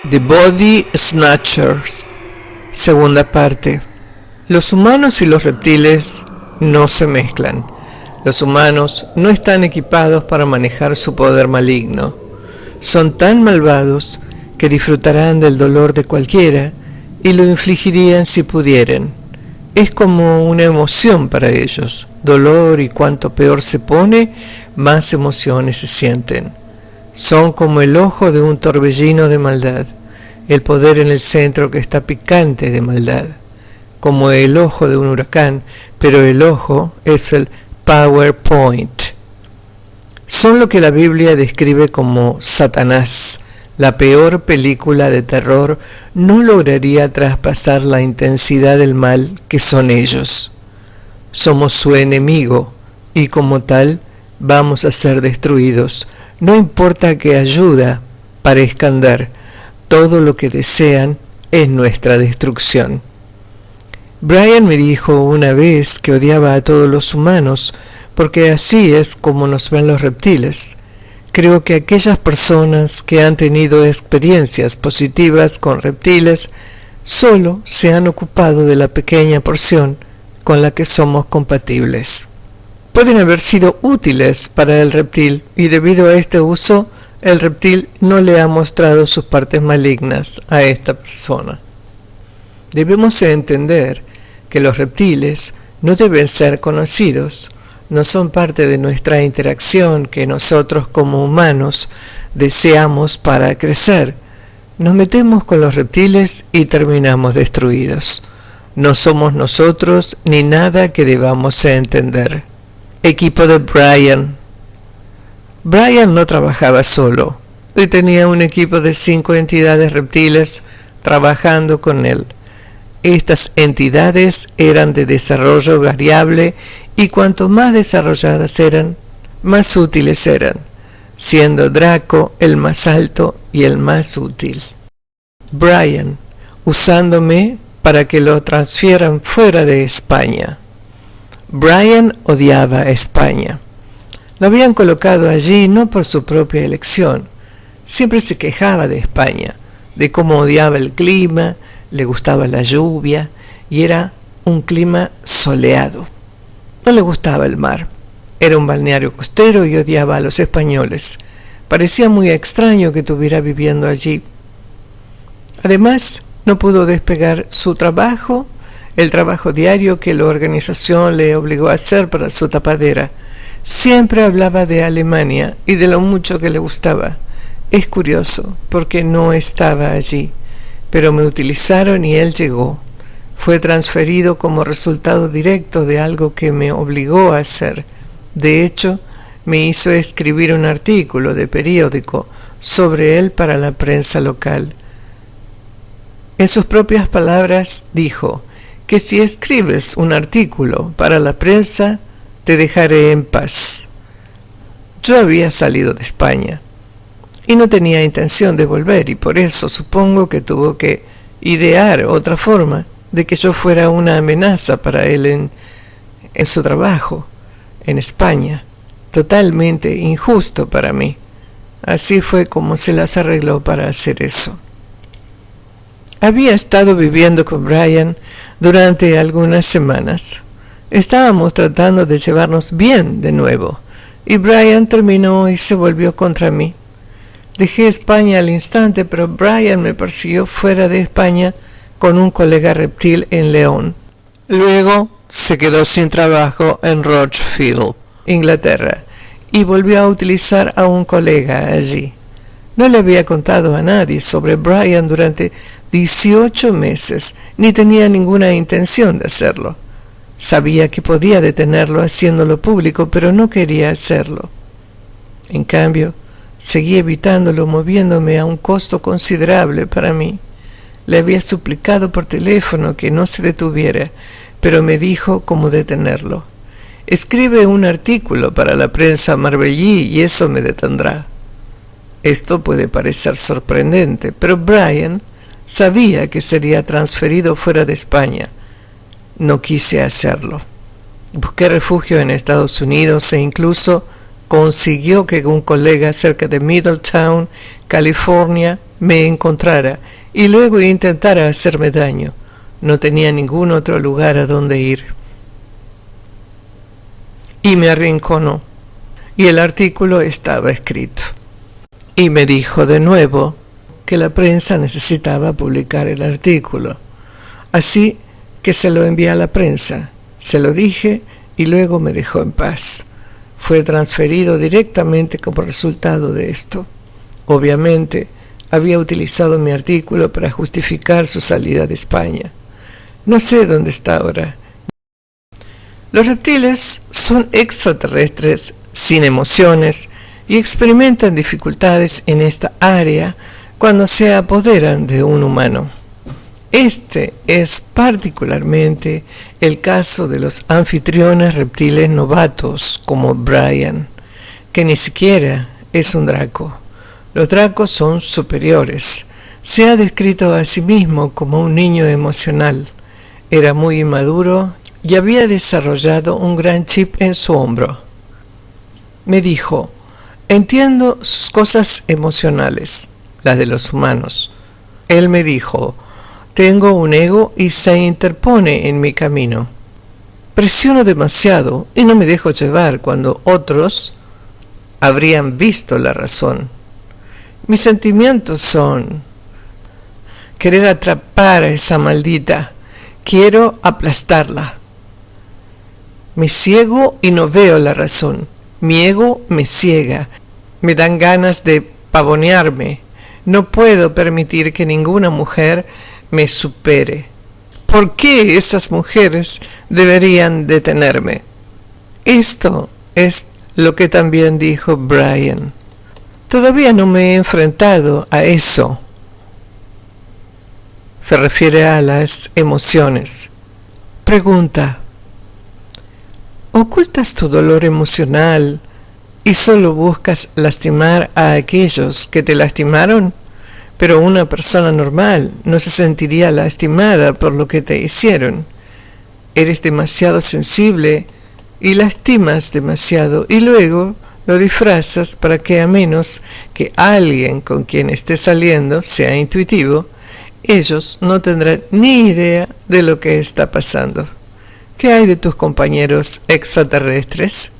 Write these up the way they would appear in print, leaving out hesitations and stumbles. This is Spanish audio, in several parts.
The Body Snatchers, segunda parte. Los humanos y los reptiles no se mezclan. Los humanos no están equipados para manejar su poder maligno. Son tan malvados que disfrutarán del dolor de cualquiera y lo infligirían si pudieran. Es como una emoción para ellos, dolor, y cuanto peor se pone, más emociones se sienten. Son como el ojo de un torbellino de maldad, el poder en el centro que está picante de maldad, como el ojo de un huracán, pero el ojo es el PowerPoint. Son lo que la Biblia describe como Satanás. La peor película de terror no lograría traspasar la intensidad del mal que son ellos. Somos su enemigo y como tal vamos a ser destruidos. No importa que ayuda parezca andar, todo lo que desean es nuestra destrucción. Brian me dijo una vez que odiaba a todos los humanos porque así es como nos ven los reptiles. Creo que aquellas personas que han tenido experiencias positivas con reptiles solo se han ocupado de la pequeña porción con la que somos compatibles. Pueden haber sido útiles para el reptil y debido a este uso, el reptil no le ha mostrado sus partes malignas a esta persona. Debemos entender que los reptiles no deben ser conocidos. No son parte de nuestra interacción que nosotros como humanos deseamos para crecer. Nos metemos con los reptiles y terminamos destruidos. No somos nosotros ni nada que debamos entender. Equipo de Brian. Brian no trabajaba solo. Él tenía un equipo de 5 entidades reptiles trabajando con él. Estas entidades eran de desarrollo variable y cuanto más desarrolladas eran, más útiles eran, siendo Draco el más alto y el más útil. Brian, usándome para que lo transfieran fuera de España. Brian odiaba a España. Lo habían colocado allí no por su propia elección. Siempre se quejaba de España, de cómo odiaba el clima, le gustaba la lluvia y era un clima soleado. No le gustaba el mar. Era un balneario costero y odiaba a los españoles. Parecía muy extraño que estuviera viviendo allí. Además, no pudo despegar su trabajo, el trabajo diario que la organización le obligó a hacer para su tapadera. Siempre hablaba de Alemania y de lo mucho que le gustaba. Es curioso, porque no estaba allí. Pero me utilizaron y él llegó. Fue transferido como resultado directo de algo que me obligó a hacer. De hecho, me hizo escribir un artículo de periódico sobre él para la prensa local. En sus propias palabras dijo que si escribes un artículo para la prensa, te dejaré en paz. Yo había salido de España y no tenía intención de volver, y por eso supongo que tuvo que idear otra forma de que yo fuera una amenaza para él en su trabajo en España, totalmente injusto para mí. Así fue como se las arregló para hacer eso. Había estado viviendo con Brian durante algunas semanas. Estábamos tratando de llevarnos bien de nuevo, y Brian terminó y se volvió contra mí. Dejé España al instante, pero Brian me persiguió fuera de España con un colega reptil en León. Luego se quedó sin trabajo en Rochfield, Inglaterra, y volvió a utilizar a un colega allí. No le había contado a nadie sobre Brian durante 18 meses, ni tenía ninguna intención de hacerlo. Sabía que podía detenerlo haciéndolo público, pero no quería hacerlo. En cambio, seguí evitándolo, moviéndome a un costo considerable para mí. Le había suplicado por teléfono que no se detuviera, pero me dijo cómo detenerlo. Escribe un artículo para la prensa marbellí y eso me detendrá. Esto puede parecer sorprendente, pero Brian sabía que sería transferido fuera de España. No quise hacerlo. Busqué refugio en Estados Unidos e incluso consiguió que un colega cerca de Middletown, California, me encontrara y luego intentara hacerme daño. No tenía ningún otro lugar a donde ir. Y me arrinconó. Y el artículo estaba escrito. Y me dijo de nuevo que la prensa necesitaba publicar el artículo. Así que se lo envié a la prensa. Se lo dije y luego me dejó en paz. Fue transferido directamente como resultado de esto. Obviamente, había utilizado mi artículo para justificar su salida de España. No sé dónde está ahora. Los reptiles son extraterrestres sin emociones y experimentan dificultades en esta área cuando se apoderan de un humano. Este es particularmente el caso de los anfitriones reptiles novatos como Brian, que ni siquiera es un Draco. Los Dracos son superiores. Se ha descrito a sí mismo como un niño emocional. Era muy inmaduro y había desarrollado un gran chip en su hombro. Me dijo, entiendo sus cosas emocionales, las de los humanos. Él me dijo, tengo un ego y se interpone en mi camino. Presiono demasiado y no me dejo llevar cuando otros habrían visto la razón. Mis sentimientos son querer atrapar a esa maldita. Quiero aplastarla. Me ciego y no veo la razón. Mi ego me ciega. Me dan ganas de pavonearme. No puedo permitir que ninguna mujer me supere. ¿Por qué esas mujeres deberían detenerme? Esto es lo que también dijo Brian. Todavía no me he enfrentado a eso. Se refiere a las emociones. Pregunta: ¿ocultas tu dolor emocional y solo buscas lastimar a aquellos que te lastimaron? Pero una persona normal no se sentiría lastimada por lo que te hicieron. Eres demasiado sensible y lastimas demasiado y luego lo disfrazas para que, a menos que alguien con quien estés saliendo sea intuitivo, ellos no tendrán ni idea de lo que está pasando. ¿Qué hay de tus compañeros extraterrestres?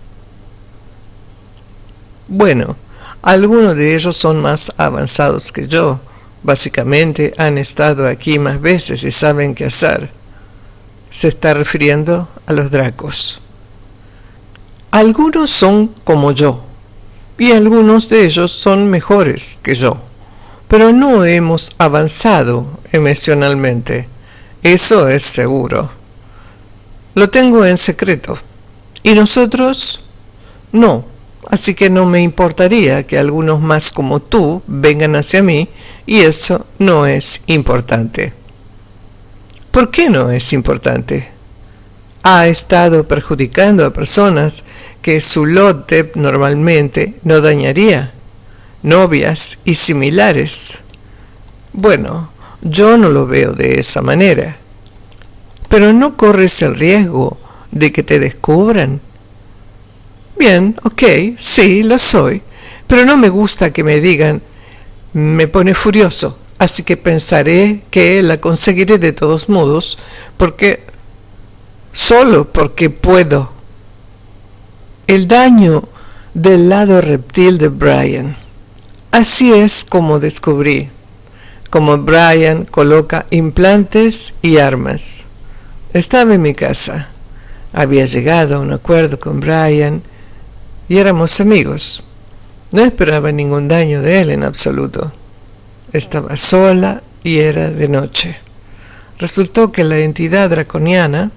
Bueno, algunos de ellos son más avanzados que yo. Básicamente han estado aquí más veces y saben qué hacer. Se está refiriendo a los Dracos. Algunos son como yo, y algunos de ellos son mejores que yo, pero no hemos avanzado emocionalmente, eso es seguro. Lo tengo en secreto, y nosotros no, así que no me importaría que algunos más como tú vengan hacia mí, y eso no es importante. ¿Por qué no es importante? Ha estado perjudicando a personas que su lote normalmente no dañaría, novias y similares. Bueno, yo no lo veo de esa manera. Pero no corres el riesgo de que te descubran. Bien, ok, sí, lo soy, pero no me gusta que me digan, me pone furioso, así que pensaré que la conseguiré de todos modos, solo porque puedo. El daño del lado reptil de Brian. Así es como descubrí cómo Brian coloca implantes y armas. Estaba en mi casa. Había llegado a un acuerdo con Brian y éramos amigos. No esperaba ningún daño de él en absoluto. Estaba sola y era de noche. Resultó que la entidad draconiana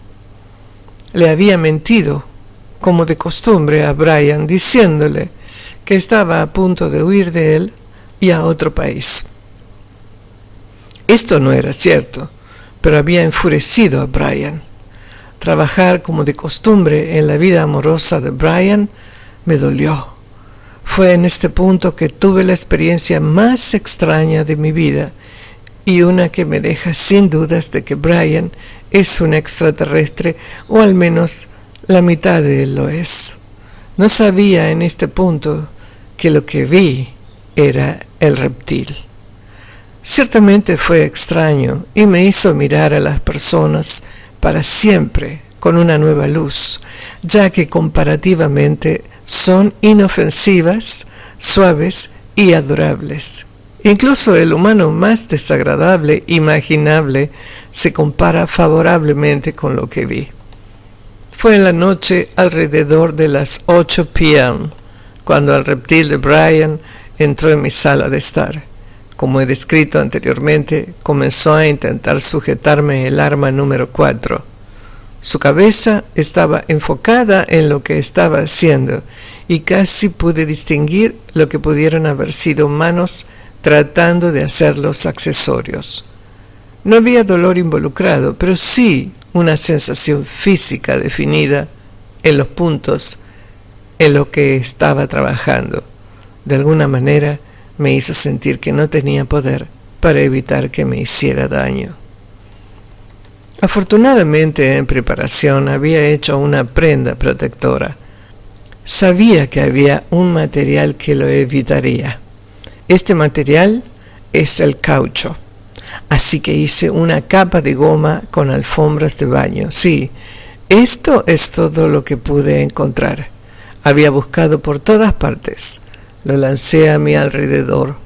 le había mentido, como de costumbre, a Brian, diciéndole que estaba a punto de huir de él y a otro país. Esto no era cierto, pero había enfurecido a Brian. Trabajar como de costumbre en la vida amorosa de Brian me dolió. Fue en este punto que tuve la experiencia más extraña de mi vida y una que me deja sin dudas de que Brian es un extraterrestre, o al menos la mitad de él lo es. No sabía en este punto que lo que vi era el reptil. Ciertamente fue extraño y me hizo mirar a las personas para siempre con una nueva luz, ya que comparativamente son inofensivas, suaves y adorables. Incluso el humano más desagradable imaginable se compara favorablemente con lo que vi. Fue en la noche alrededor de las 8 p.m. cuando el reptil de Brian entró en mi sala de estar. Como he descrito anteriormente, comenzó a intentar sujetarme el arma número 4. Su cabeza estaba enfocada en lo que estaba haciendo y casi pude distinguir lo que pudieron haber sido manos tratando de hacer los accesorios. No había dolor involucrado, pero sí una sensación física definida en los puntos en los que estaba trabajando. De alguna manera me hizo sentir que no tenía poder para evitar que me hiciera daño. Afortunadamente, en preparación había hecho una prenda protectora. Sabía que había un material que lo evitaría. Este material es el caucho. Así que hice una capa de goma con alfombras de baño. Sí, esto es todo lo que pude encontrar. Había buscado por todas partes. Lo lancé a mi alrededor.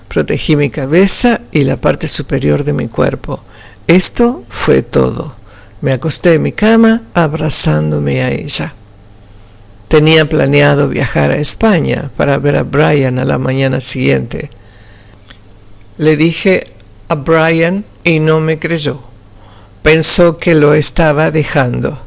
Protegí mi cabeza y la parte superior de mi cuerpo. Esto fue todo. Me acosté en mi cama abrazándome a ella. Tenía planeado viajar a España para ver a Brian a la mañana siguiente. Le dije a Brian y no me creyó. Pensó que lo estaba dejando.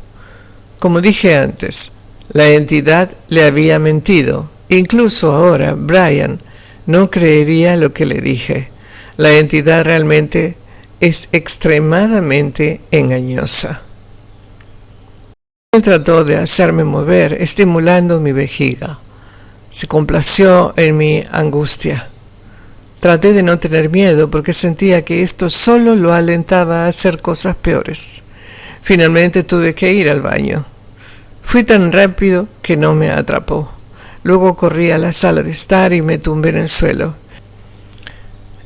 Como dije antes, la entidad le había mentido. Incluso ahora Brian no creería lo que le dije. La entidad realmente es extremadamente engañosa. Él trató de hacerme mover, estimulando mi vejiga. Se complació en mi angustia. Traté de no tener miedo porque sentía que esto solo lo alentaba a hacer cosas peores. Finalmente tuve que ir al baño. Fui tan rápido que no me atrapó. Luego corrí a la sala de estar y me tumbé en el suelo.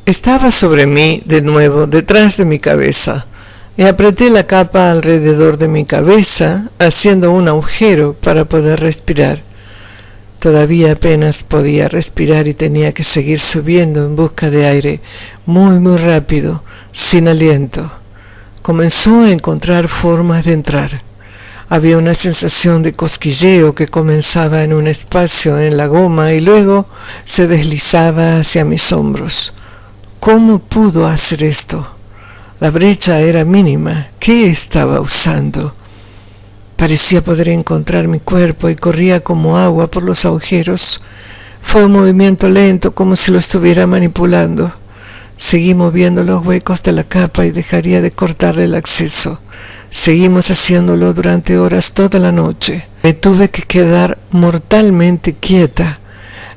Estaba sobre mí de nuevo, detrás de mi cabeza, y apreté la capa alrededor de mi cabeza, haciendo un agujero para poder respirar. Todavía apenas podía respirar y tenía que seguir subiendo en busca de aire, muy rápido, sin aliento. Comenzó a encontrar formas de entrar. Había una sensación de cosquilleo que comenzaba en un espacio en la goma y luego se deslizaba hacia mis hombros. ¿Cómo pudo hacer esto? La brecha era mínima. ¿Qué estaba usando? Parecía poder encontrar mi cuerpo y corría como agua por los agujeros. Fue un movimiento lento, como si lo estuviera manipulando. Seguí moviendo los huecos de la capa y dejaría de cortarle el acceso. Seguimos haciéndolo durante horas toda la noche. Me tuve que quedar mortalmente quieta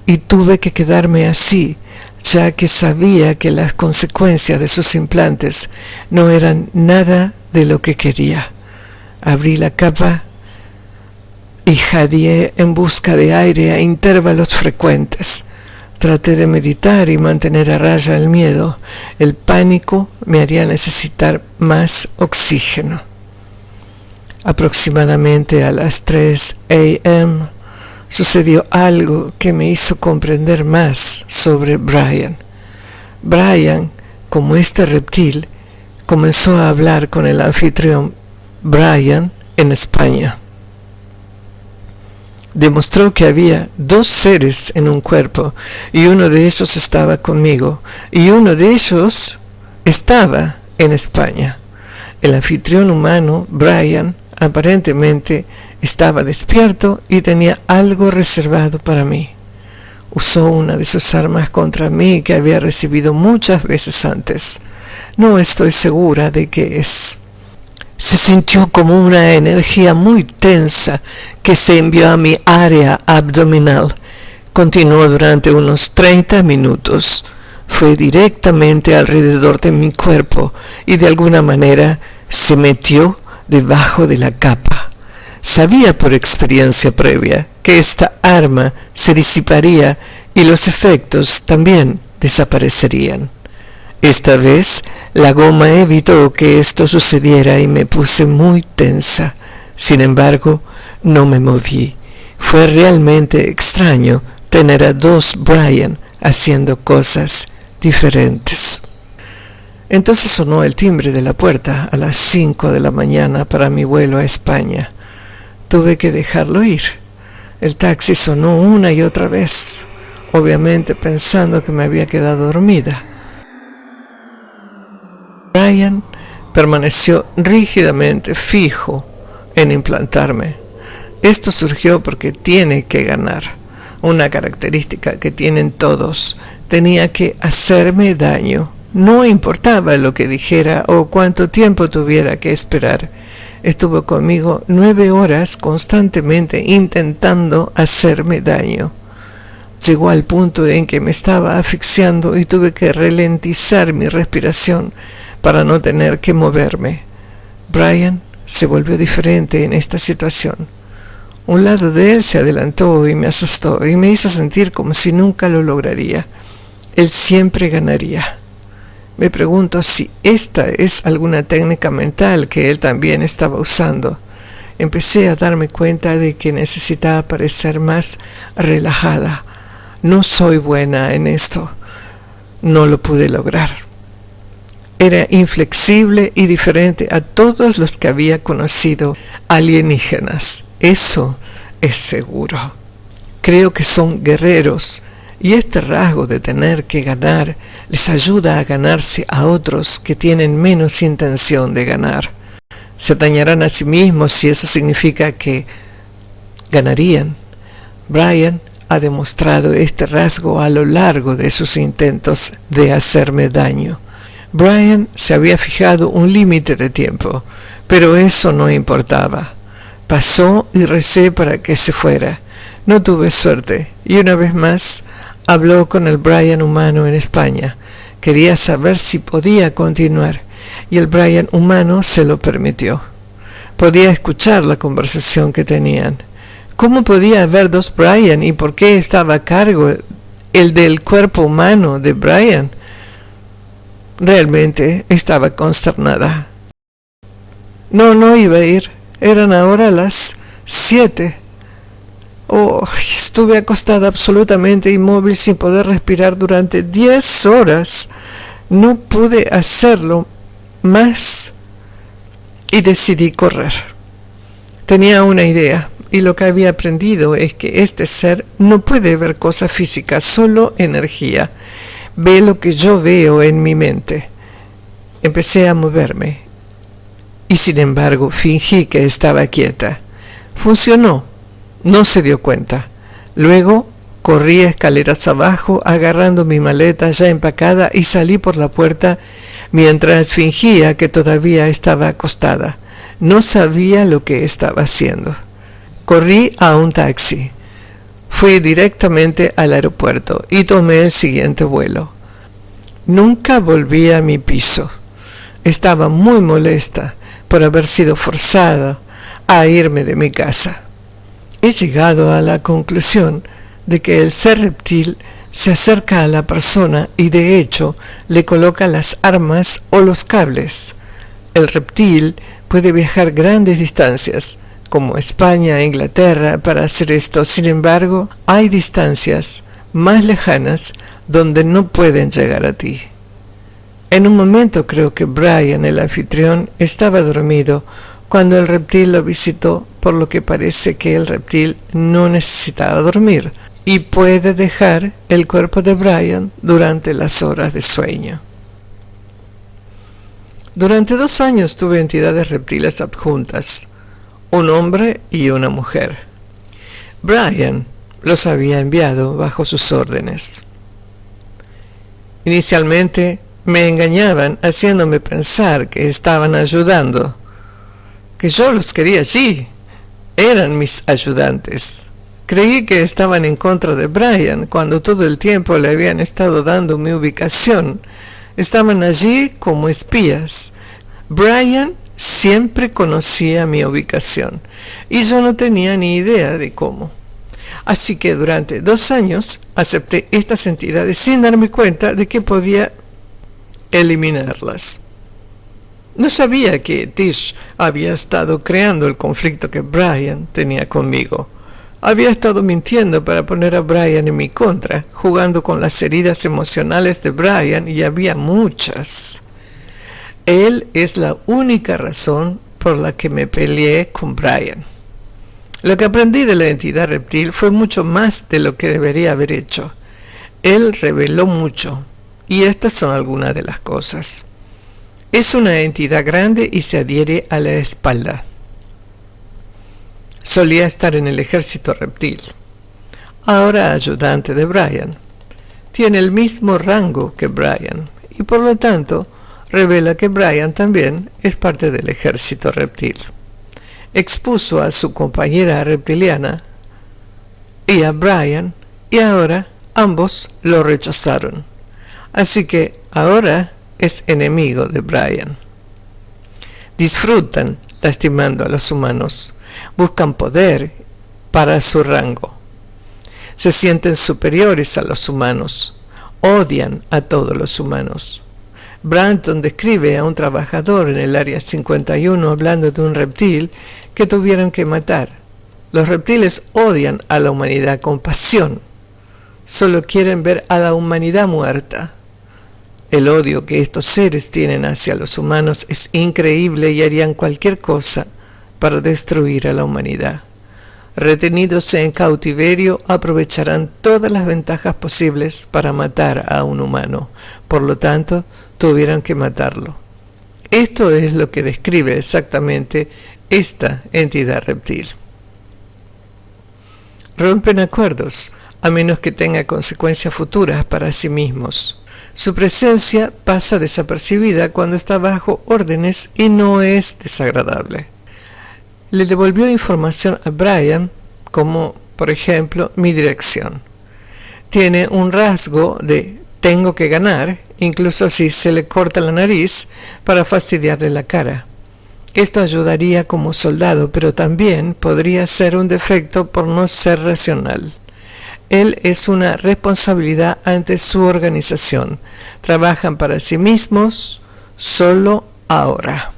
y tuve que quedarme así, ya que sabía que las consecuencias de sus implantes no eran nada de lo que quería. Abrí la capa y jadeé en busca de aire a intervalos frecuentes. Traté de meditar y mantener a raya el miedo. El pánico me haría necesitar más oxígeno. Aproximadamente a las 3 a.m. sucedió algo que me hizo comprender más sobre Brian. Brian, como este reptil, comenzó a hablar con el anfitrión Brian en España. Demostró que había 2 seres en un cuerpo y uno de ellos estaba conmigo y uno de ellos estaba en España. El anfitrión humano, Brian, aparentemente estaba despierto y tenía algo reservado para mí. Usó una de sus armas contra mí que había recibido muchas veces antes. No estoy segura de qué es. Se sintió como una energía muy tensa que se envió a mi área abdominal. Continuó durante unos 30 minutos. Fue directamente alrededor de mi cuerpo y de alguna manera se metió debajo de la capa. Sabía por experiencia previa que que esta arma se disiparía y los efectos también desaparecerían. Esta vez la goma evitó que esto sucediera y me puse muy tensa. Sin embargo, no me moví. Fue realmente extraño tener a dos Brian haciendo cosas diferentes. Entonces sonó el timbre de la puerta a las 5 de la mañana para mi vuelo a España. Tuve que dejarlo ir. El taxi sonó una y otra vez, obviamente pensando que me había quedado dormida. Brian permaneció rígidamente fijo en implantarme. Esto surgió porque tiene que ganar, una característica que tienen todos. Tenía que hacerme daño. No importaba lo que dijera o cuánto tiempo tuviera que esperar. Estuvo conmigo 9 horas constantemente intentando hacerme daño. Llegó al punto en que me estaba asfixiando y tuve que ralentizar mi respiración para no tener que moverme. Brian se volvió diferente en esta situación. Un lado de él se adelantó y me asustó y me hizo sentir como si nunca lo lograría. Él siempre ganaría. Me pregunto si esta es alguna técnica mental que él también estaba usando. Empecé a darme cuenta de que necesitaba parecer más relajada. No soy buena en esto. No lo pude lograr. Era inflexible y diferente a todos los que había conocido alienígenas. Eso es seguro. Creo que son guerreros. Y este rasgo de tener que ganar les ayuda a ganarse a otros que tienen menos intención de ganar. Se dañarán a sí mismos si eso significa que ganarían. Brian ha demostrado este rasgo a lo largo de sus intentos de hacerme daño. Brian se había fijado un límite de tiempo, pero eso no importaba. Pasó y recé para que se fuera. No tuve suerte, y una vez más habló con el Brian humano en España. Quería saber si podía continuar, y el Brian humano se lo permitió. Podía escuchar la conversación que tenían. ¿Cómo podía haber dos Brian y por qué estaba a cargo el del cuerpo humano de Brian? Realmente estaba consternada. No iba a ir. Eran ahora las 7. Estuve acostada absolutamente inmóvil sin poder respirar durante 10 horas. No pude hacerlo más y decidí correr. Tenía una idea y lo que había aprendido es que este ser no puede ver cosas físicas, solo energía. Ve lo que yo veo en mi mente. Empecé a moverme y sin embargo fingí que estaba quieta. Funcionó. No se dio cuenta. Luego corrí escaleras abajo agarrando mi maleta ya empacada y salí por la puerta mientras fingía que todavía estaba acostada. No sabía lo que estaba haciendo. Corrí a un taxi. Fui directamente al aeropuerto y tomé el siguiente vuelo. Nunca volví a mi piso. Estaba muy molesta por haber sido forzada a irme de mi casa. He llegado a la conclusión de que el ser reptil se acerca a la persona y de hecho le coloca las armas o los cables. El reptil puede viajar grandes distancias, como España e Inglaterra, para hacer esto. Sin embargo, hay distancias más lejanas donde no pueden llegar a ti. En un momento creo que Brian, el anfitrión, estaba dormido cuando el reptil lo visitó, por lo que parece que el reptil no necesitaba dormir y puede dejar el cuerpo de Brian durante las horas de sueño. Durante 2 años tuve entidades reptiles adjuntas, un hombre y una mujer. Brian los había enviado bajo sus órdenes. Inicialmente me engañaban haciéndome pensar que estaban ayudando, que yo los quería allí. Eran mis ayudantes. Creí que estaban en contra de Brian cuando todo el tiempo le habían estado dando mi ubicación. Estaban allí como espías. Brian siempre conocía mi ubicación y yo no tenía ni idea de cómo. Así que durante 2 años acepté estas entidades sin darme cuenta de que podía eliminarlas. No sabía que Tish había estado creando el conflicto que Brian tenía conmigo. Había estado mintiendo para poner a Brian en mi contra, jugando con las heridas emocionales de Brian, y había muchas. Él es la única razón por la que me peleé con Brian. Lo que aprendí de la entidad reptil fue mucho más de lo que debería haber hecho. Él reveló mucho, y estas son algunas de las cosas. Es una entidad grande y se adhiere a la espalda. Solía estar en el ejército reptil. Ahora ayudante de Brian. Tiene el mismo rango que Brian, y por lo tanto revela que Brian también es parte del ejército reptil. Expuso a su compañera reptiliana y a Brian, y ahora ambos lo rechazaron. Así que ahora es enemigo de Brian. Disfrutan lastimando a los humanos. Buscan poder para su rango. Se sienten superiores a los humanos. Odian a todos los humanos. Branton describe a un trabajador en el Área 51 hablando de un reptil que tuvieron que matar. Los reptiles odian a la humanidad con pasión. Solo quieren ver a la humanidad muerta. El odio que estos seres tienen hacia los humanos es increíble y harían cualquier cosa para destruir a la humanidad. Retenidos en cautiverio, aprovecharán todas las ventajas posibles para matar a un humano. Por lo tanto, tuvieron que matarlo. Esto es lo que describe exactamente esta entidad reptil. Rompen acuerdos, a menos que tenga consecuencias futuras para sí mismos. Su presencia pasa desapercibida cuando está bajo órdenes y no es desagradable. Le devolvió información a Brian, como por ejemplo mi dirección. Tiene un rasgo de tengo que ganar, incluso si se le corta la nariz para fastidiarle la cara. Esto ayudaría como soldado, pero también podría ser un defecto por no ser racional. Él es una responsabilidad ante su organización. Trabajan para sí mismos solo ahora.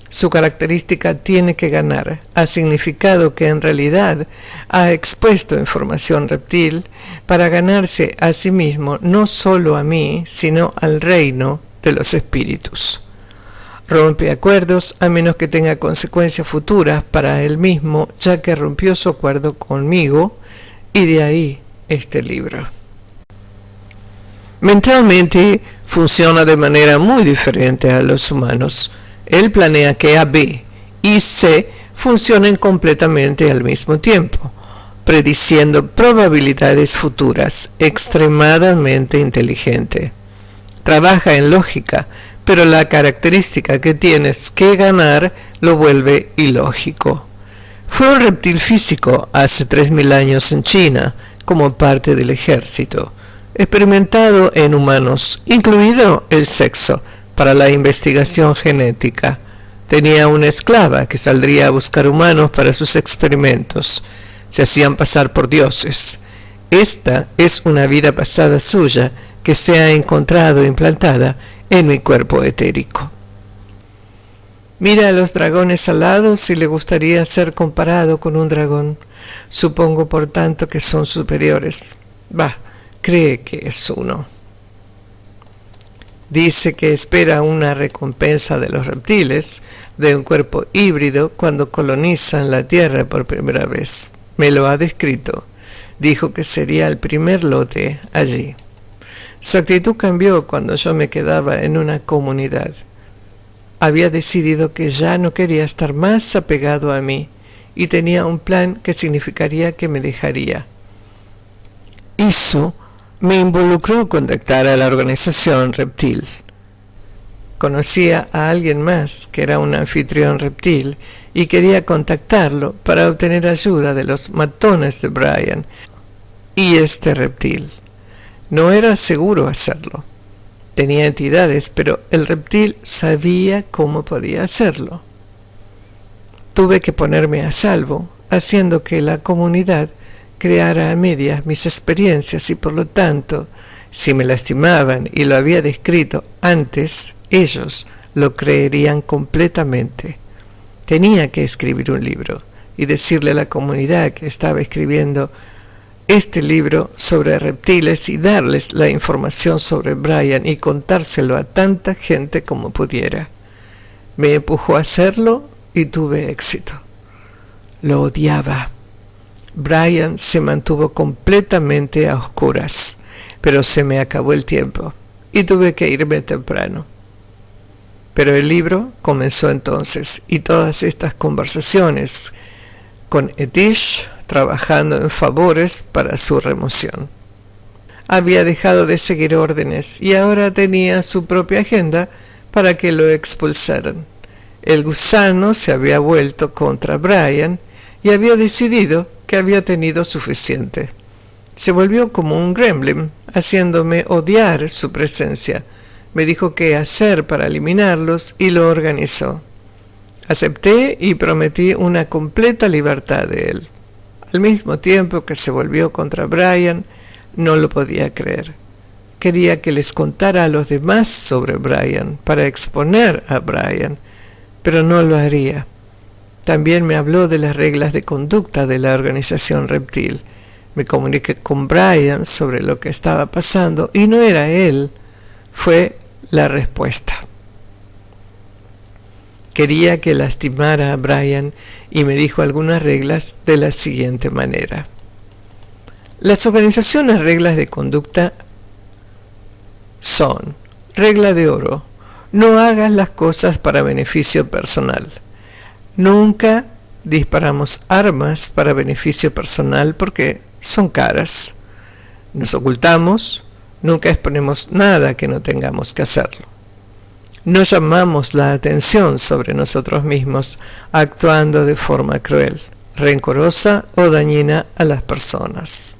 Su característica tiene que ganar ha significado que en realidad ha expuesto información reptil para ganarse a sí mismo, no solo a mí, sino al reino de los espíritus. Rompe acuerdos a menos que tenga consecuencias futuras para él mismo, ya que rompió su acuerdo conmigo, y de ahí este libro. Mentalmente funciona de manera muy diferente a los humanos. Él planea que A, B y C funcionen completamente al mismo tiempo, prediciendo probabilidades futuras, extremadamente inteligente. Trabaja en lógica, pero la característica que tienes que ganar lo vuelve ilógico. Fue un reptil físico hace 3000 años en China, como parte del ejército, experimentado en humanos, incluido el sexo, para la investigación genética. Tenía una esclava que saldría a buscar humanos para sus experimentos. Se hacían pasar por dioses. Esta es una vida pasada suya que se ha encontrado implantada en mi cuerpo etérico. Mira a los dragones alados y le gustaría ser comparado con un dragón. Supongo, por tanto, que son superiores. Cree que es uno. Dice que espera una recompensa de los reptiles, de un cuerpo híbrido, cuando colonizan la Tierra por primera vez. Me lo ha descrito. Dijo que sería el primer lote allí. Su actitud cambió cuando yo me quedaba en una comunidad. Había decidido que ya no quería estar más apegado a mí y tenía un plan que significaría que me dejaría. Eso me involucró contactar a la organización reptil. Conocía a alguien más que era un anfitrión reptil y quería contactarlo para obtener ayuda de los matones de Brian y este reptil. No era seguro hacerlo. Tenía entidades, pero el reptil sabía cómo podía hacerlo. Tuve que ponerme a salvo, haciendo que la comunidad creara a medias mis experiencias y por lo tanto, si me lastimaban y lo había descrito antes, ellos lo creerían completamente. Tenía que escribir un libro y decirle a la comunidad que estaba escribiendo este libro sobre reptiles y darles la información sobre Brian y contárselo a tanta gente como pudiera. Me empujó a hacerlo y tuve éxito. Lo odiaba. Brian se mantuvo completamente a oscuras, pero se me acabó el tiempo y tuve que irme temprano. Pero el libro comenzó entonces y todas estas conversaciones con Etish trabajando en favores para su remoción. Había dejado de seguir órdenes y ahora tenía su propia agenda para que lo expulsaran. El gusano se había vuelto contra Brian y había decidido que había tenido suficiente. Se volvió como un gremlin, haciéndome odiar su presencia. Me dijo qué hacer para eliminarlos y lo organizó. Acepté y prometí una completa libertad de él. Al mismo tiempo que se volvió contra Brian, no lo podía creer. Quería que les contara a los demás sobre Brian, para exponer a Brian, pero no lo haría. También me habló de las reglas de conducta de la organización reptil. Me comuniqué con Brian sobre lo que estaba pasando y no era él, fue la respuesta. Quería que lastimara a Brian y me dijo algunas reglas de la siguiente manera. Las organizaciones reglas de conducta son: regla de oro, no hagas las cosas para beneficio personal. Nunca disparamos armas para beneficio personal porque son caras. Nos ocultamos, nunca exponemos nada que no tengamos que hacerlo. No llamamos la atención sobre nosotros mismos actuando de forma cruel, rencorosa o dañina a las personas.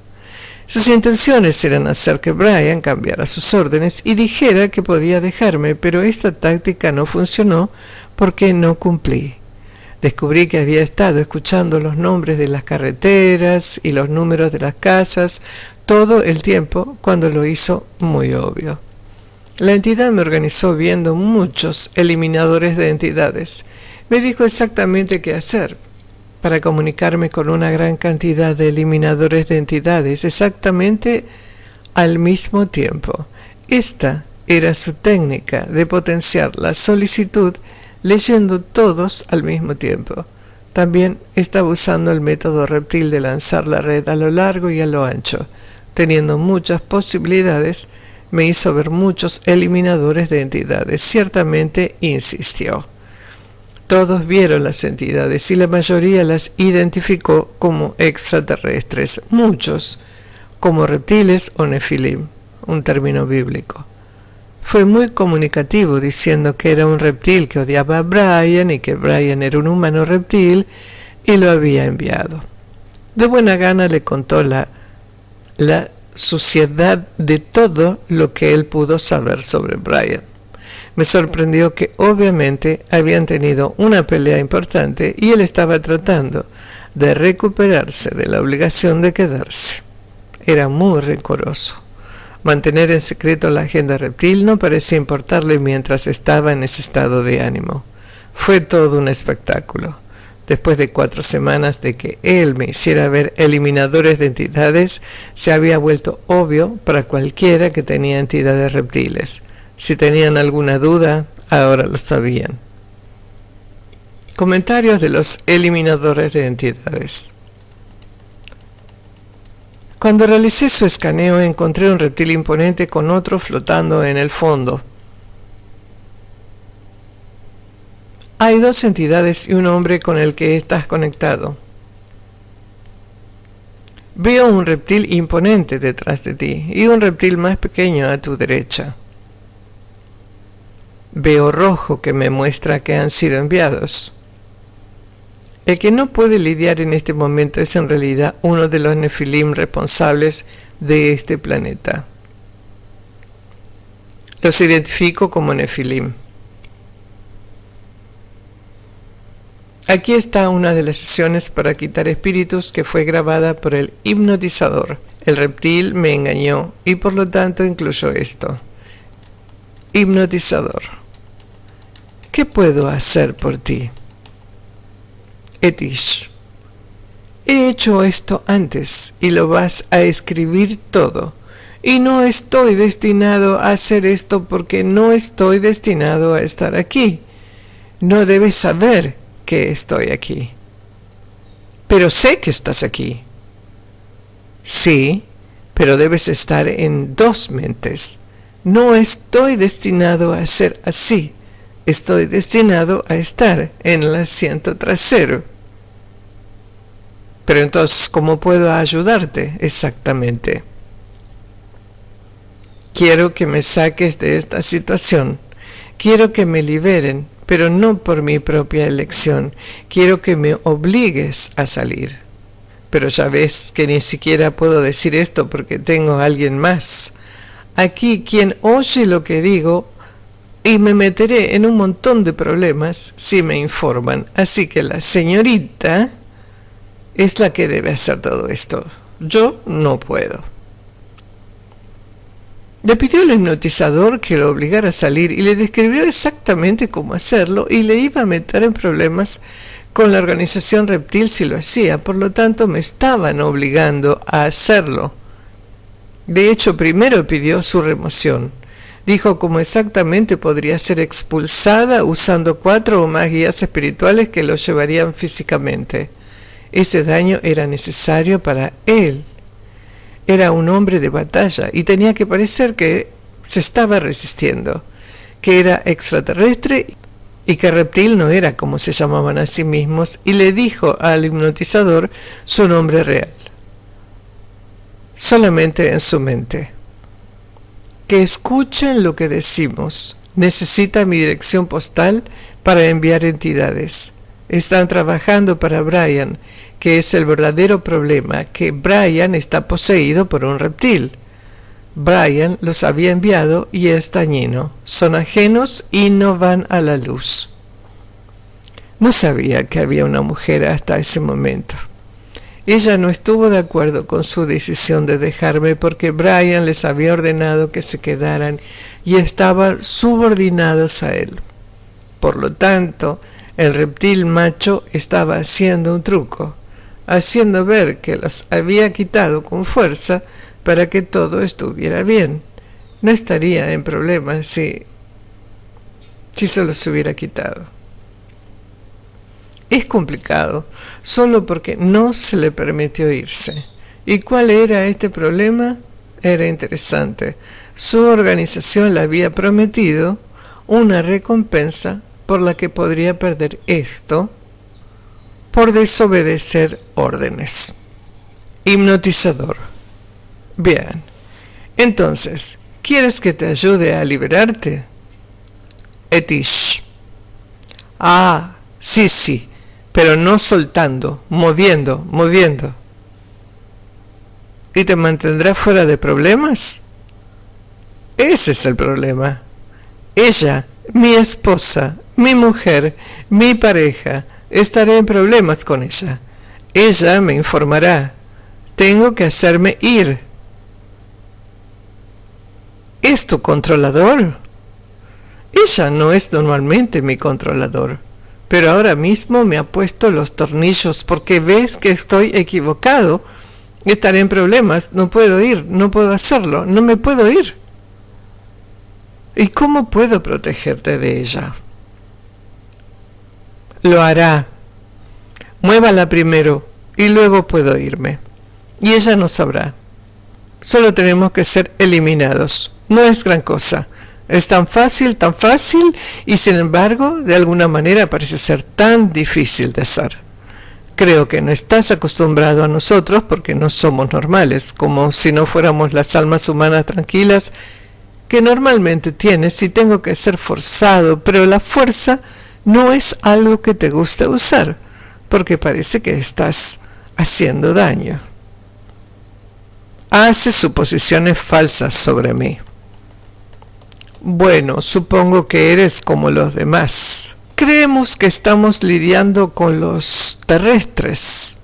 Sus intenciones eran hacer que Brian cambiara sus órdenes y dijera que podía dejarme, pero esta táctica no funcionó porque no cumplí. Descubrí que había estado escuchando los nombres de las carreteras y los números de las casas todo el tiempo cuando lo hizo muy obvio. La entidad me organizó viendo muchos eliminadores de entidades. Me dijo exactamente qué hacer para comunicarme con una gran cantidad de eliminadores de entidades exactamente al mismo tiempo. Esta era su técnica de potenciar la solicitud leyendo todos al mismo tiempo. También estaba usando el método reptil de lanzar la red a lo largo y a lo ancho. Teniendo muchas posibilidades, me hizo ver muchos eliminadores de entidades. Ciertamente insistió. Todos vieron las entidades y la mayoría las identificó como extraterrestres, muchos como reptiles o nefilim, un término bíblico. Fue muy comunicativo diciendo que era un reptil que odiaba a Brian y que Brian era un humano reptil y lo había enviado. De buena gana le contó la suciedad de todo lo que él pudo saber sobre Brian. Me sorprendió que obviamente habían tenido una pelea importante y él estaba tratando de recuperarse de la obligación de quedarse. Era muy rencoroso. Mantener en secreto la agenda reptil no parecía importarle mientras estaba en ese estado de ánimo. Fue todo un espectáculo. Después de 4 semanas de que él me hiciera ver eliminadores de entidades, se había vuelto obvio para cualquiera que tenía entidades reptiles. Si tenían alguna duda, ahora lo sabían. Comentarios de los eliminadores de entidades. Cuando realicé su escaneo, encontré un reptil imponente con otro flotando en el fondo. Hay 2 entidades y un hombre con el que estás conectado. Veo un reptil imponente detrás de ti y un reptil más pequeño a tu derecha. Veo rojo que me muestra que han sido enviados. El que no puede lidiar en este momento es en realidad uno de los nefilim responsables de este planeta. Los identifico como nefilim. Aquí está una de las sesiones para quitar espíritus que fue grabada por el hipnotizador. El reptil me engañó y por lo tanto incluyo esto. Hipnotizador. ¿Qué puedo hacer por ti? Etish. He hecho esto antes y lo vas a escribir todo. Y no estoy destinado a hacer esto porque no estoy destinado a estar aquí. No debes saber que estoy aquí. Pero sé que estás aquí. Sí, pero debes estar en dos mentes. No estoy destinado a ser así. Estoy destinado a estar en el asiento trasero. Pero entonces, ¿cómo puedo ayudarte exactamente? Quiero que me saques de esta situación. Quiero que me liberen, pero no por mi propia elección. Quiero que me obligues a salir. Pero ya ves que ni siquiera puedo decir esto porque tengo a alguien más. Aquí quien oye lo que digo y me meteré en un montón de problemas si me informan. Así que la señorita es la que debe hacer todo esto. Yo no puedo. Le pidió al hipnotizador que lo obligara a salir y le describió exactamente cómo hacerlo y le iba a meter en problemas con la organización reptil si lo hacía. Por lo tanto, me estaban obligando a hacerlo. De hecho, primero pidió su remoción. Dijo cómo exactamente podría ser expulsada usando 4 o más guías espirituales que lo llevarían físicamente. Ese daño era necesario para él. Era un hombre de batalla y tenía que parecer que se estaba resistiendo, que era extraterrestre y que reptil no era como se llamaban a sí mismos, y le dijo al hipnotizador su nombre real, solamente en su mente. Que escuchen lo que decimos. Necesita mi dirección postal para enviar entidades. Están trabajando para Brian, que es el verdadero problema, que Brian está poseído por un reptil. Brian los había enviado y es dañino. Son ajenos y no van a la luz. No sabía que había una mujer hasta ese momento. Ella no estuvo de acuerdo con su decisión de dejarme porque Brian les había ordenado que se quedaran y estaban subordinados a él. Por lo tanto, el reptil macho estaba haciendo un truco, haciendo ver que los había quitado con fuerza para que todo estuviera bien. No estaría en problemas si se los hubiera quitado. Es complicado, solo porque no se le permitió irse. ¿Y cuál era este problema? Era interesante. Su organización le había prometido una recompensa por la que podría perder esto por desobedecer órdenes. Hipnotizador. Bien. Entonces, ¿quieres que te ayude a liberarte? Etish. Ah, sí. Pero no soltando, moviendo. ¿Y te mantendrá fuera de problemas? Ese es el problema. Ella, mi esposa, mi mujer, mi pareja, estaré en problemas con ella. Ella me informará. Tengo que hacerme ir. ¿Es tu controlador? Ella no es normalmente mi controlador. Pero ahora mismo me ha puesto los tornillos porque ves que estoy equivocado. Estaré en problemas, no puedo ir, no puedo hacerlo, no me puedo ir. ¿Y cómo puedo protegerte de ella? Lo hará. Muévala primero y luego puedo irme. Y ella no sabrá. Solo tenemos que ser eliminados. No es gran cosa. Es tan fácil, y sin embargo, de alguna manera parece ser tan difícil de hacer. Creo que no estás acostumbrado a nosotros porque no somos normales, como si no fuéramos las almas humanas tranquilas que normalmente tienes y tengo que ser forzado, pero la fuerza no es algo que te guste usar, porque parece que estás haciendo daño. Hace suposiciones falsas sobre mí. Bueno, supongo que eres como los demás. creemos que estamos lidiando con los terrestres.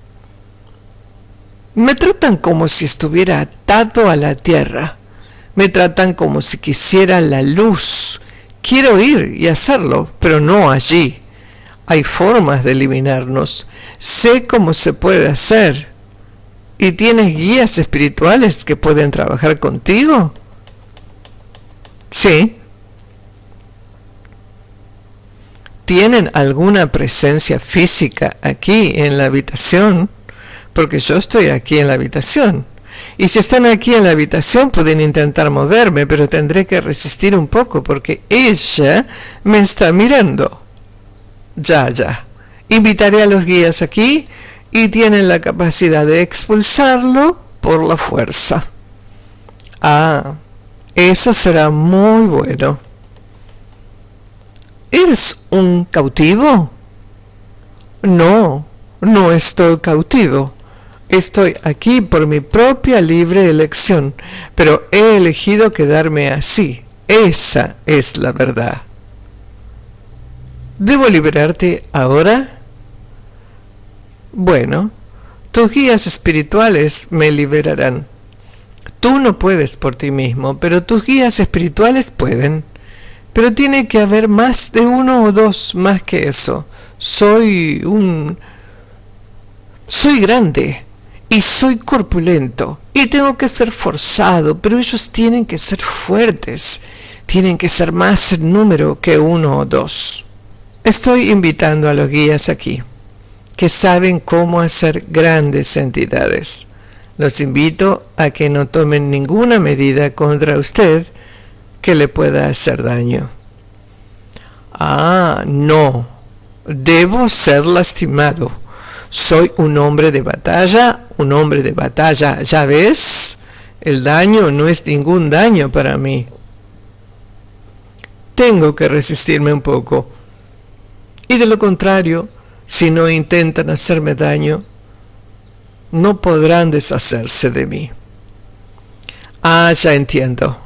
Me tratan como si estuviera atado a la tierra. Me tratan como si quisiera la luz. Quiero ir y hacerlo, pero no allí. Hay formas de eliminarnos. Sé cómo se puede hacer. ¿Y tienes guías espirituales que pueden trabajar contigo? Sí. ¿Tienen alguna presencia física aquí en la habitación? Porque yo estoy aquí en la habitación. Y si están aquí en la habitación pueden intentar moverme, pero tendré que resistir un poco porque ella me está mirando. Ya. Invitaré a los guías aquí y tienen la capacidad de expulsarlo por la fuerza. Ah, eso será muy bueno. ¿Eres un cautivo? No estoy cautivo. Estoy aquí por mi propia libre elección, pero he elegido quedarme así. Esa es la verdad. ¿Debo liberarte ahora? Bueno, tus guías espirituales me liberarán. Tú no puedes por ti mismo, pero tus guías espirituales pueden. Pero tiene que haber más de uno o dos más que eso. Soy grande y soy corpulento y tengo que ser forzado, pero ellos tienen que ser fuertes. Tienen que ser más en número que uno o dos. Estoy invitando a los guías aquí, que saben cómo hacer grandes entidades. Los invito a que no tomen ninguna medida contra usted que le pueda hacer daño. Ah, no. Debo ser lastimado. Soy un hombre de batalla, ¿ya ves? El daño no es ningún daño para mí. Tengo que resistirme un poco. Y de lo contrario, si no intentan hacerme daño, no podrán deshacerse de mí. Ah, ya entiendo.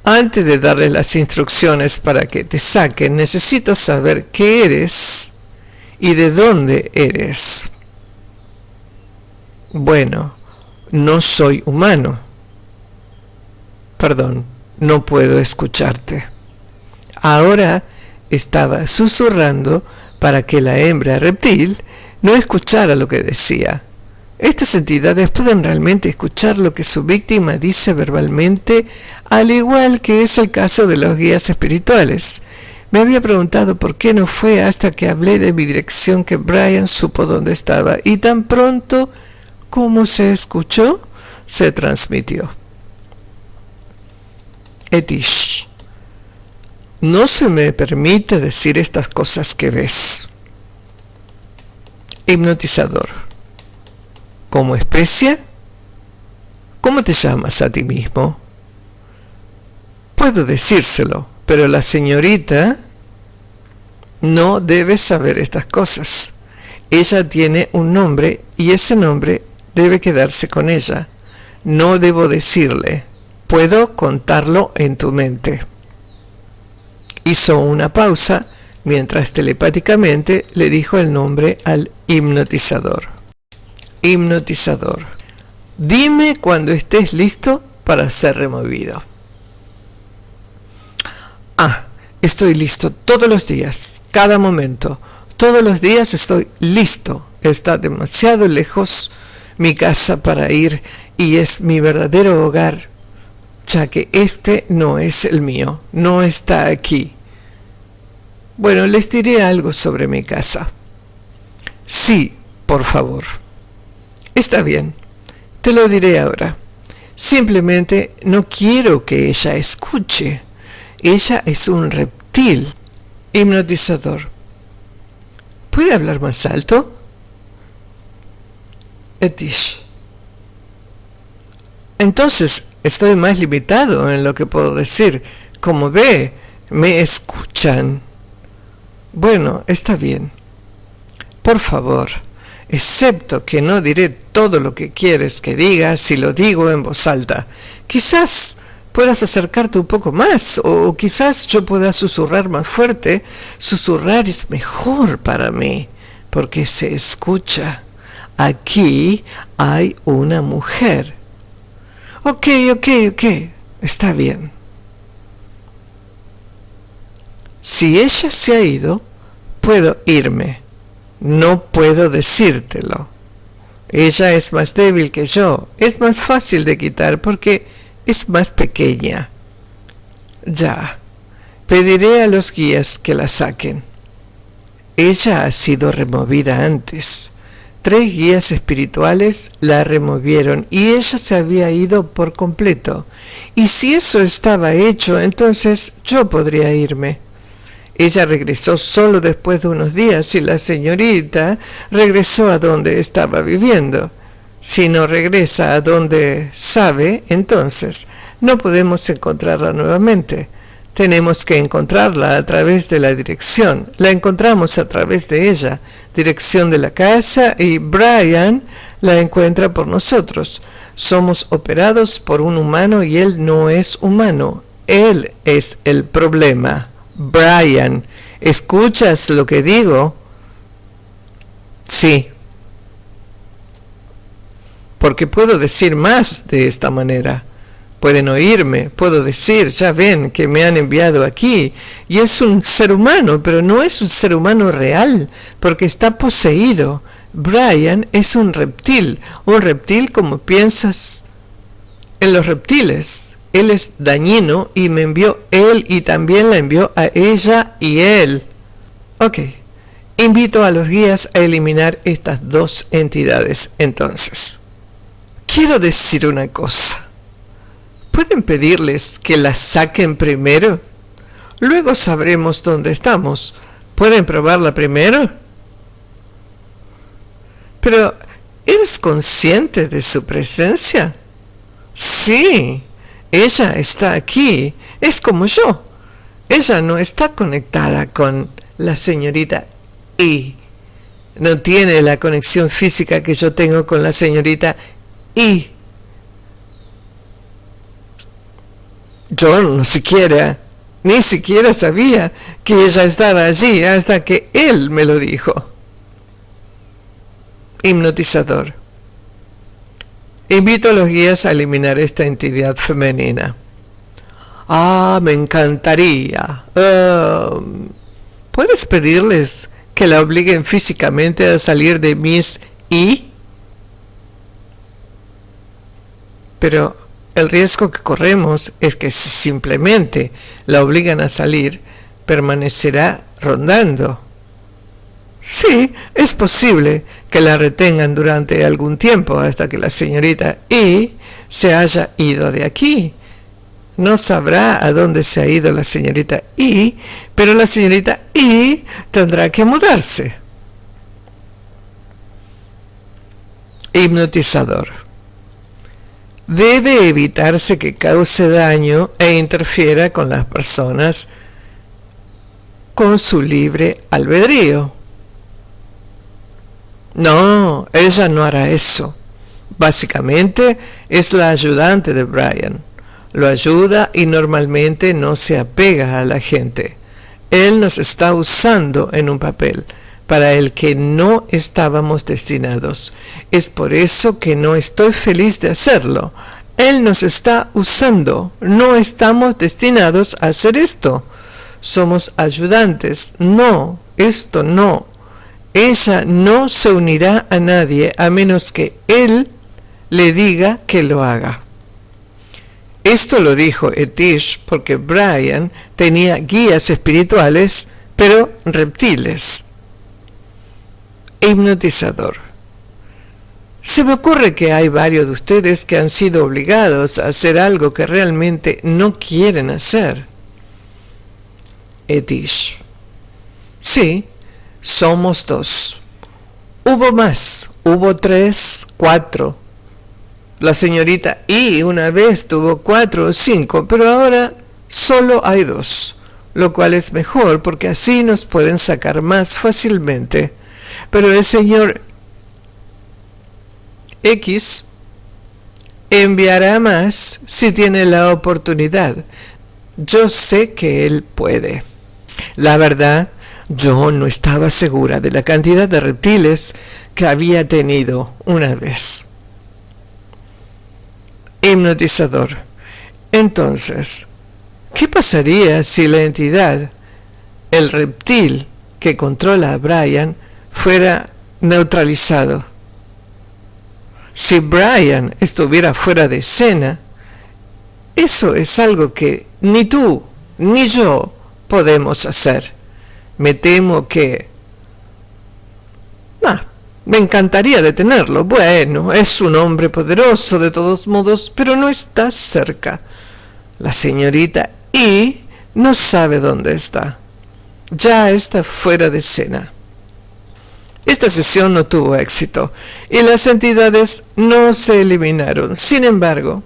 Antes de darles las instrucciones para que te saquen, necesito saber qué eres y de dónde eres. Bueno, no soy humano. Perdón, no puedo escucharte. Ahora estaba susurrando para que la hembra reptil no escuchara lo que decía. Estas entidades pueden realmente escuchar lo que su víctima dice verbalmente, al igual que es el caso de los guías espirituales. Me había preguntado por qué no fue hasta que hablé de mi dirección que Brian supo dónde estaba, y tan pronto como se escuchó, se transmitió. Etish, no se me permite decir estas cosas que ves. Hipnotizador. ¿Como especie? ¿Cómo te llamas a ti mismo? Puedo decírselo, pero la señorita no debe saber estas cosas. Ella tiene un nombre y ese nombre debe quedarse con ella. No debo decirle. Puedo contarlo en tu mente. Hizo una pausa mientras telepáticamente le dijo el nombre al hipnotizador. Hipnotizador. Dime cuando estés listo para ser removido. Ah, estoy listo todos los días, cada momento. Todos los días estoy listo. Está demasiado lejos mi casa para ir y es mi verdadero hogar, ya que este no es el mío, no está aquí. Bueno, les diré algo sobre mi casa. Sí, por favor. Está bien, te lo diré ahora. Simplemente no quiero que ella escuche. Ella es un reptil. Hipnotizador. ¿Puede hablar más alto? Etish. Entonces estoy más limitado en lo que puedo decir. Como ve, me escuchan. Bueno, está bien. Por favor, excepto que no diré todo lo que quieres que diga si lo digo en voz alta. Quizás puedas acercarte un poco más, o quizás yo pueda susurrar más fuerte. Susurrar es mejor para mí, porque se escucha. Aquí hay una mujer. Ok, está bien. Si ella se ha ido, puedo irme. No puedo decírtelo. Ella es más débil que yo. Es más fácil de quitar porque es más pequeña. Ya. Pediré a los guías que la saquen. Ella ha sido removida antes. 3 guías espirituales la removieron y ella se había ido por completo. Y si eso estaba hecho, entonces yo podría irme. Ella regresó solo después de unos días y la señorita regresó a donde estaba viviendo. Si no regresa a donde sabe, entonces no podemos encontrarla nuevamente. Tenemos que encontrarla a través de la dirección. La encontramos a través de ella, dirección de la casa, y Brian la encuentra por nosotros. Somos operados por un humano y él no es humano. Él es el problema. Brian, ¿escuchas lo que digo? Sí. Porque puedo decir más de esta manera. Pueden oírme, puedo decir, ya ven que me han enviado aquí. Y es un ser humano, pero no es un ser humano real, porque está poseído. Brian es un reptil como piensas en los reptiles. Él es dañino y me envió él y también la envió a ella y él. Ok, invito a los guías a eliminar estas 2 entidades entonces. Quiero decir una cosa. ¿Pueden pedirles que las saquen primero? Luego sabremos dónde estamos. ¿Pueden probarla primero? Pero, ¿eres consciente de su presencia? Sí. Ella está aquí, es como yo. Ella no está conectada con la señorita I. No tiene la conexión física que yo tengo con la señorita I. Yo ni siquiera sabía que ella estaba allí hasta que él me lo dijo. Hipnotizador. Invito a los guías a eliminar esta entidad femenina. Me encantaría. ¿Puedes pedirles que la obliguen físicamente a salir de Miss I? Pero el riesgo que corremos es que si simplemente la obligan a salir, permanecerá rondando. Sí, es posible que la retengan durante algún tiempo hasta que la señorita I se haya ido de aquí. No sabrá a dónde se ha ido la señorita I, pero la señorita I tendrá que mudarse. Hipnotizador. Debe evitarse que cause daño e interfiera con las personas con su libre albedrío. No, ella no hará eso. Básicamente es la ayudante de Brian. Lo ayuda y normalmente no se apega a la gente. Él nos está usando en un papel para el que no estábamos destinados. Es por eso que no estoy feliz de hacerlo. Él nos está usando. No estamos destinados a hacer esto. Somos ayudantes. No, esto no. Ella no se unirá a nadie a menos que él le diga que lo haga. Esto lo dijo Etish porque Brian tenía guías espirituales, pero reptiles. Hipnotizador. Se me ocurre que hay varios de ustedes que han sido obligados a hacer algo que realmente no quieren hacer. Etish. Sí, somos 2. Hubo más, hubo 3, 4. La señorita I una vez tuvo 4 o 5, pero ahora solo hay 2, lo cual es mejor porque así nos pueden sacar más fácilmente. Pero el señor X Enviará más si tiene la oportunidad. Yo sé que él puede. La verdad, yo no estaba segura de la cantidad de reptiles que había tenido una vez. Hipnotizador. Entonces, ¿qué pasaría si la entidad, el reptil que controla a Brian, fuera neutralizado? Si Brian estuviera fuera de escena, eso es algo que ni tú ni yo podemos hacer. Me temo que... me encantaría detenerlo. Bueno, es un hombre poderoso de todos modos, pero no está cerca. La señorita E no sabe dónde está. Ya está fuera de escena. Esta sesión no tuvo éxito y las entidades no se eliminaron. Sin embargo,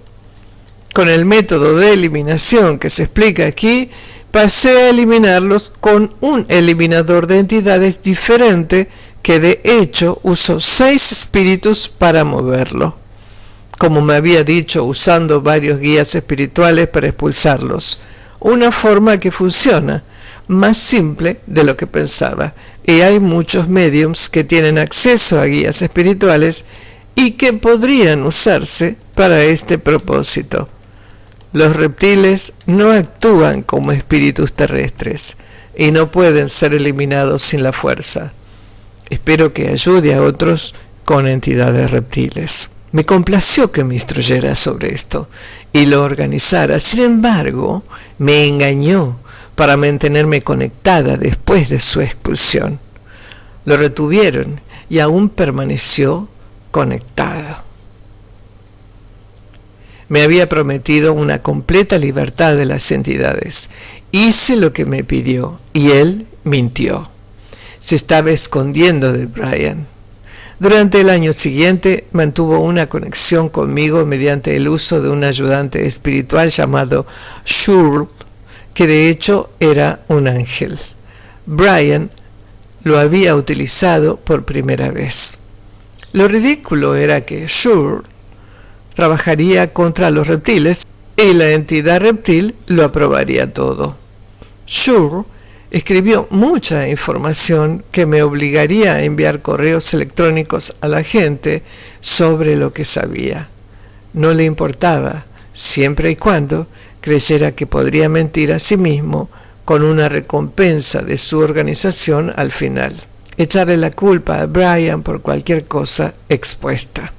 con el método de eliminación que se explica aquí, pasé a eliminarlos con un eliminador de entidades diferente que de hecho usó 6 espíritus para moverlo. Como me había dicho, usando varios guías espirituales para expulsarlos. Una forma que funciona, más simple de lo que pensaba. Y hay muchos mediums que tienen acceso a guías espirituales y que podrían usarse para este propósito. Los reptiles no actúan como espíritus terrestres y no pueden ser eliminados sin la fuerza. Espero que ayude a otros con entidades reptiles. Me complació que me instruyera sobre esto y lo organizara. Sin embargo, me engañó para mantenerme conectada después de su expulsión. Lo retuvieron y aún permaneció conectado. Me había prometido una completa libertad de las entidades. Hice lo que me pidió y él mintió. Se estaba escondiendo de Brian. Durante el año siguiente mantuvo una conexión conmigo mediante el uso de un ayudante espiritual llamado Shul, que de hecho era un ángel. Brian lo había utilizado por primera vez. Lo ridículo era que Shul trabajaría contra los reptiles y la entidad reptil lo aprobaría todo. Shul escribió mucha información que me obligaría a enviar correos electrónicos a la gente sobre lo que sabía. No le importaba, siempre y cuando creyera que podría mentir a sí mismo con una recompensa de su organización al final. Echarle la culpa a Brian por cualquier cosa expuesta.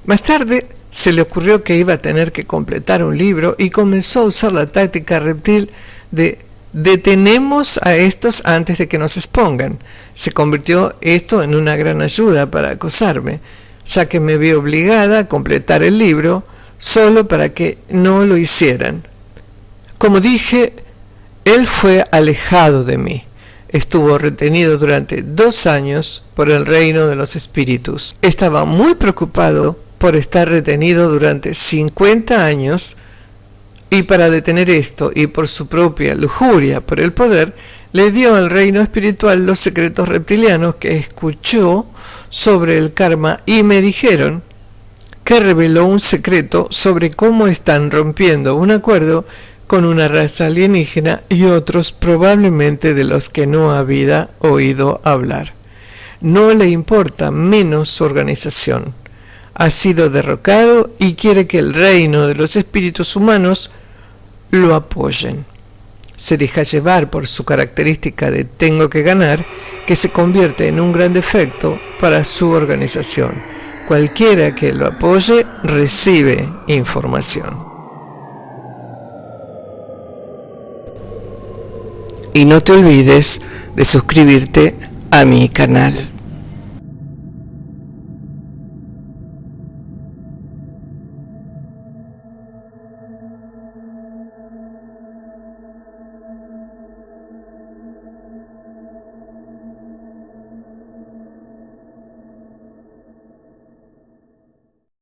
Más tarde se le ocurrió que iba a tener que completar un libro y comenzó a usar la táctica reptil de detenemos a estos antes de que nos expongan. Se convirtió esto en una gran ayuda para acosarme, ya que me vi obligada a completar el libro solo para que no lo hicieran. Como dije, él fue alejado de mí. Estuvo retenido durante 2 años por el reino de los espíritus. Estaba muy preocupado por estar retenido durante 50 años y para detener esto y por su propia lujuria por el poder, le dio al reino espiritual los secretos reptilianos que escuchó sobre el karma y me dijeron que reveló un secreto sobre cómo están rompiendo un acuerdo con una raza alienígena y otros probablemente de los que no había oído hablar. No le importa menos su organización. Ha sido derrocado y quiere que el reino de los espíritus humanos lo apoyen. Se deja llevar por su característica de tengo que ganar, que se convierte en un gran defecto para su organización. Cualquiera que lo apoye recibe información. Y no te olvides de suscribirte a mi canal.